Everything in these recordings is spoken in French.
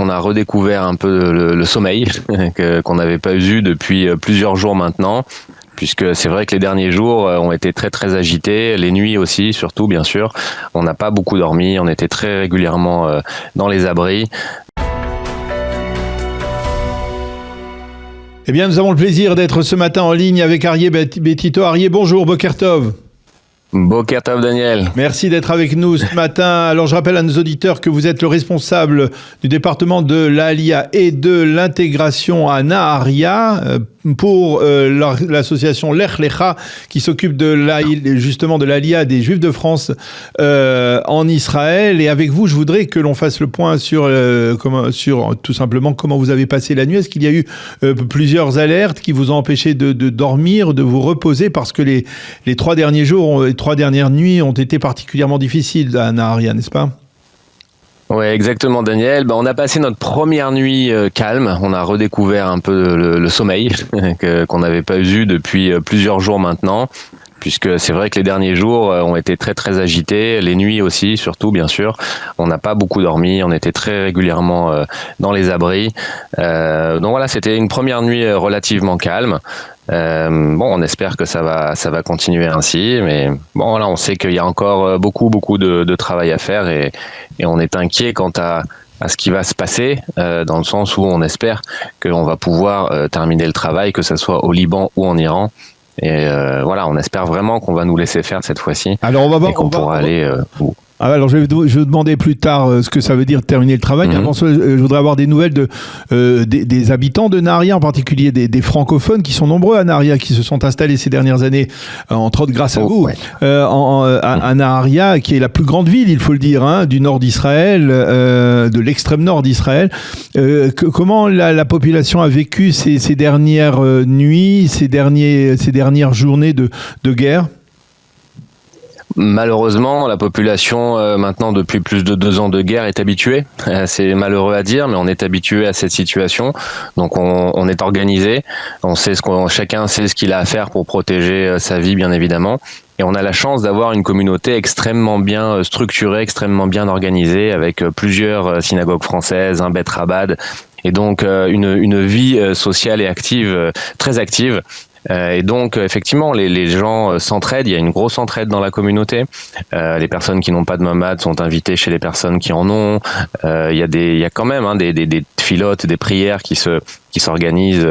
on a redécouvert un peu le sommeil qu'on n'avait pas eu depuis plusieurs jours maintenant, puisque c'est vrai que les derniers jours ont été très très agités, les nuits aussi surtout bien sûr. On n'a pas beaucoup dormi, on était très régulièrement dans les abris. Eh bien, nous avons le plaisir d'être ce matin en ligne avec Aryeh Betito. Aryeh, bonjour, Boker Tov. Boker Tov, Daniel. Merci d'être avec nous ce matin. Alors, je rappelle à nos auditeurs que vous êtes le responsable du département de l'Aliyah et de l'intégration à Naharia pour l'association Lech Lecha qui s'occupe justement de l'Aliyah des Juifs de France en Israël. Et avec vous, je voudrais que l'on fasse le point sur tout simplement comment vous avez passé la nuit. Est-ce qu'il y a eu plusieurs alertes qui vous ont empêché de dormir, de vous reposer, parce que les 3 derniers jours, les 3 dernières nuits ont été particulièrement difficiles à Naharia, n'est-ce pas ? Oui, exactement, Daniel. On a passé notre première nuit calme. On a redécouvert un peu le sommeil qu'on n'avait pas eu depuis plusieurs jours maintenant, puisque c'est vrai que les derniers jours ont été très très agités, les nuits aussi surtout bien sûr. On n'a pas beaucoup dormi, on était très régulièrement dans les abris. Donc voilà, c'était une première nuit relativement calme. On espère que ça va continuer ainsi, mais bon voilà, on sait qu'il y a encore beaucoup de travail à faire et on est inquiet quant à ce qui va se passer, dans le sens où on espère qu'on va pouvoir terminer le travail, que ce soit au Liban ou en Iran. Et voilà, on espère vraiment qu'on va nous laisser faire cette fois-ci. Alors et qu'on pourra aller où. Alors, je vais vous demander plus tard ce que ça veut dire terminer le travail. Avant ça, je voudrais avoir des nouvelles des habitants de Naharia, en particulier des francophones qui sont nombreux à Naharia, qui se sont installés ces dernières années, entre autres grâce à vous, à Naharia, qui est la plus grande ville, il faut le dire, du nord d'Israël, de l'extrême nord d'Israël. Comment la population a vécu ces dernières nuits, ces dernières journées de guerre ? Malheureusement, la population, maintenant depuis plus de 2 ans de guerre, est habituée. C'est malheureux à dire, mais on est habitué à cette situation. Donc on est organisé, chacun sait ce qu'il a à faire pour protéger sa vie, bien évidemment. Et on a la chance d'avoir une communauté extrêmement bien structurée, extrêmement bien organisée, avec plusieurs synagogues françaises, un Bet Rabad, et donc une vie sociale et active, très active. Et donc effectivement les gens s'entraident, il y a une grosse entraide dans la communauté. Les personnes qui n'ont pas de mamad sont invitées chez les personnes qui en ont. Il y a quand même des filotes, des prières qui s'organisent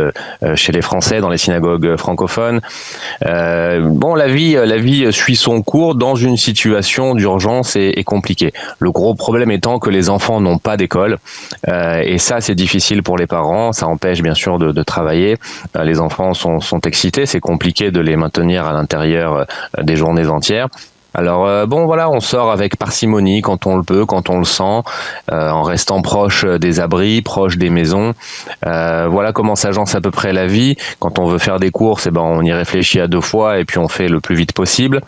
chez les Français dans les synagogues francophones. La vie suit son cours dans une situation d'urgence et compliquée. Le gros problème étant que les enfants n'ont pas d'école, et ça c'est difficile pour les parents, ça empêche bien sûr de travailler. Les enfants sont excités, c'est compliqué de les maintenir à l'intérieur des journées entières. Alors on sort avec parcimonie quand on le peut, quand on le sent, en restant proche des abris, proche des maisons. Voilà comment s'agence à peu près la vie. Quand on veut faire des courses, on y réfléchit à 2 fois et puis on fait le plus vite possible,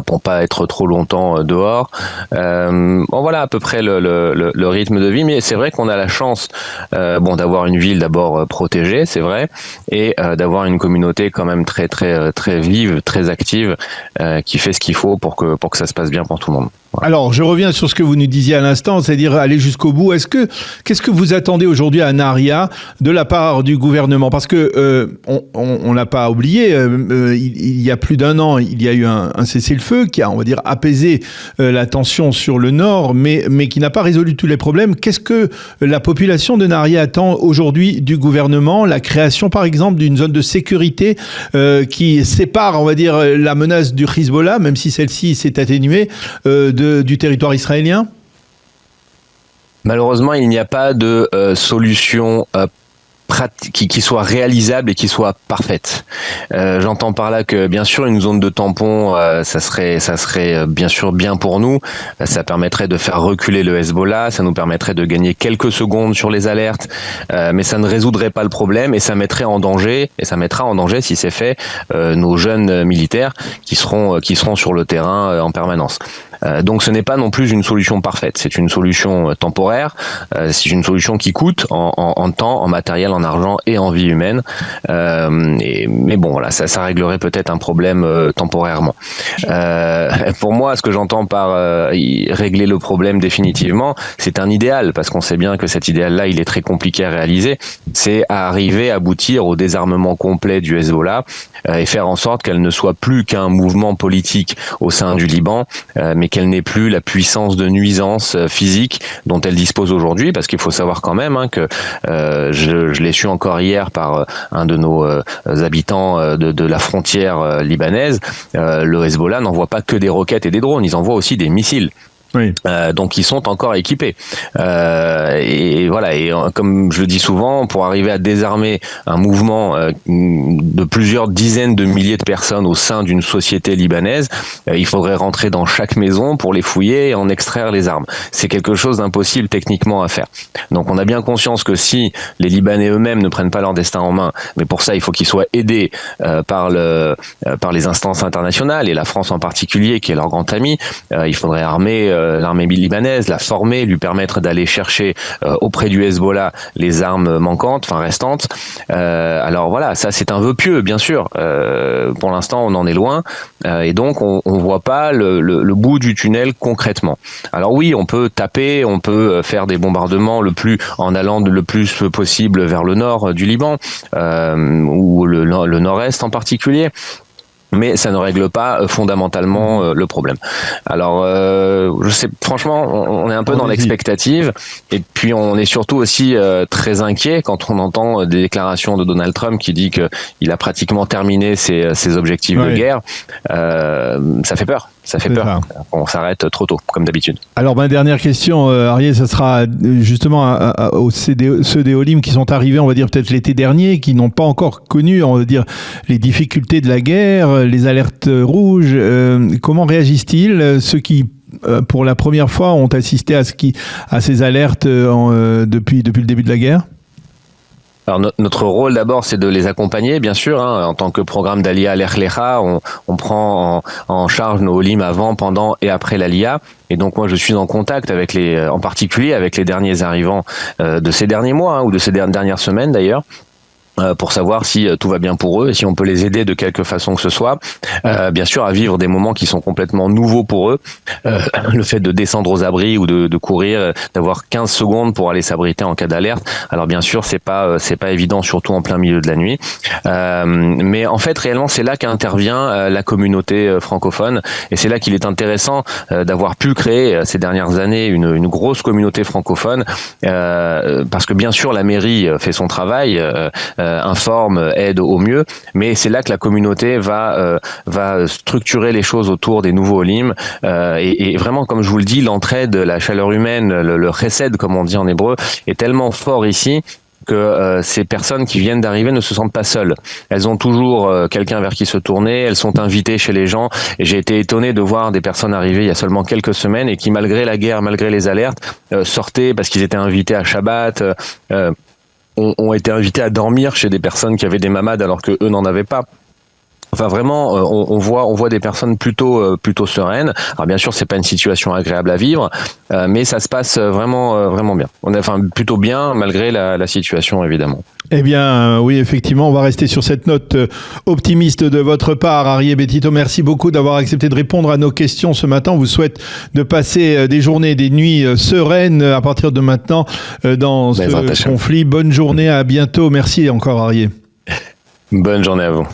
pour pas être trop longtemps dehors. Voilà à peu près le rythme de vie, mais c'est vrai qu'on a la chance d'avoir une ville d'abord protégée, c'est vrai, et d'avoir une communauté quand même très très très vive, très active, qui fait ce qu'il faut pour que ça se passe bien pour tout le monde. Voilà. Alors, je reviens sur ce que vous nous disiez à l'instant, c'est-à-dire aller jusqu'au bout. Qu'est-ce que vous attendez aujourd'hui à Naharia de la part du gouvernement ? Parce que on l'a pas oublié, il y a plus d'1 an, il y a eu un cessez-le-feu qui a, on va dire, apaisé la tension sur le nord, mais qui n'a pas résolu tous les problèmes. Qu'est-ce que la population de Naharia attend aujourd'hui du gouvernement ? La création, par exemple, d'une zone de sécurité qui sépare, on va dire, la menace du Hezbollah, même si celle-ci s'est atténuée, du territoire israélien ? Malheureusement, il n'y a pas de solution qui soit réalisable et qui soit parfaite. J'entends par là que bien sûr une zone de tampon, ça serait bien sûr bien pour nous. Ça permettrait de faire reculer le Hezbollah, ça nous permettrait de gagner quelques secondes sur les alertes, mais ça ne résoudrait pas le problème et ça mettra en danger si c'est fait nos jeunes militaires qui seront sur le terrain en permanence. Donc ce n'est pas non plus une solution parfaite. C'est une solution temporaire. C'est une solution qui coûte en temps, en matériel, en argent et en vie humaine. Mais bon, voilà, ça réglerait peut-être un problème temporairement. Pour moi, ce que j'entends par régler le problème définitivement, c'est un idéal, parce qu'on sait bien que cet idéal-là, il est très compliqué à réaliser. C'est arriver à aboutir au désarmement complet du Hezbollah et faire en sorte qu'elle ne soit plus qu'un mouvement politique au sein du Liban, mais qu'elle n'ait plus la puissance de nuisance physique dont elle dispose aujourd'hui, parce qu'il faut savoir quand même que je l'ai su encore hier par un de nos habitants de la frontière libanaise, le Hezbollah n'envoie pas que des roquettes et des drones, ils envoient aussi des missiles. Oui. Donc ils sont encore équipés et voilà, et comme je le dis souvent, pour arriver à désarmer un mouvement de plusieurs dizaines de milliers de personnes au sein d'une société libanaise, il faudrait rentrer dans chaque maison pour les fouiller et en extraire les armes. C'est quelque chose d'impossible techniquement à faire. Donc on a bien conscience que si les Libanais eux-mêmes ne prennent pas leur destin en main, mais pour ça il faut qu'ils soient aidés par les instances internationales et la France en particulier qui est leur grand ami, il faudrait armer l'armée libanaise, la former, lui permettre d'aller chercher auprès du Hezbollah les armes manquantes, enfin restantes. Alors voilà, ça c'est un vœu pieux, bien sûr. Pour l'instant, on en est loin, et donc on voit pas le bout du tunnel concrètement. Alors oui, on peut taper, on peut faire des bombardements en allant le plus possible vers le nord du Liban, ou le nord-est en particulier. Mais ça ne règle pas fondamentalement le problème. Alors, je sais, franchement, on est un peu dans l'expectative, et puis on est surtout aussi très inquiet quand on entend des déclarations de Donald Trump qui dit qu'il a pratiquement terminé ses objectifs de guerre. Ça fait peur. Ça fait peur. On s'arrête trop tôt, comme d'habitude. Alors, ma dernière question, Arié, ça sera justement ceux des Olim qui sont arrivés, on va dire peut-être l'été dernier, qui n'ont pas encore connu, on va dire, les difficultés de la guerre, les alertes rouges. Comment réagissent-ils, ceux qui, pour la première fois, ont assisté à ces alertes depuis le début de la guerre ? Alors notre rôle d'abord, c'est de les accompagner, bien sûr. En tant que programme d'Aliyah Al-Erlecha, on prend en charge nos Olim avant, pendant et après l'Aliyah. Et donc moi je suis en contact avec en particulier avec les derniers arrivants de ces derniers mois, ou de ces dernières semaines d'ailleurs, pour savoir si tout va bien pour eux et si on peut les aider de quelque façon que ce soit. Bien sûr, à vivre des moments qui sont complètement nouveaux pour eux. Le fait de descendre aux abris ou de courir, d'avoir 15 secondes pour aller s'abriter en cas d'alerte. Alors bien sûr, c'est pas évident, surtout en plein milieu de la nuit. Mais en fait, réellement, c'est là qu'intervient la communauté francophone, et c'est là qu'il est intéressant d'avoir pu créer ces dernières années une grosse communauté francophone, parce que bien sûr, la mairie fait son travail, informe, aide au mieux, mais c'est là que la communauté va structurer les choses autour des nouveaux Olim, et vraiment, comme je vous le dis, l'entraide, la chaleur humaine, le chesed, comme on dit en hébreu, est tellement fort ici que ces personnes qui viennent d'arriver ne se sentent pas seules. Elles ont toujours quelqu'un vers qui se tourner, elles sont invitées chez les gens, et j'ai été étonné de voir des personnes arriver il y a seulement quelques semaines et qui, malgré la guerre, malgré les alertes, sortaient parce qu'ils étaient invités à Shabbat, ont été invités à dormir chez des personnes qui avaient des mamades alors que eux n'en avaient pas. Enfin vraiment, on voit des personnes plutôt sereines. Alors bien sûr, c'est pas une situation agréable à vivre, mais ça se passe vraiment bien. Plutôt bien malgré la situation évidemment. Eh bien, oui, effectivement, on va rester sur cette note optimiste de votre part, Arié Betito. Merci beaucoup d'avoir accepté de répondre à nos questions ce matin. On vous souhaite de passer des journées et des nuits sereines à partir de maintenant dans ce conflit. Bonne journée, à bientôt. Merci encore, Arié. Bonne journée à vous.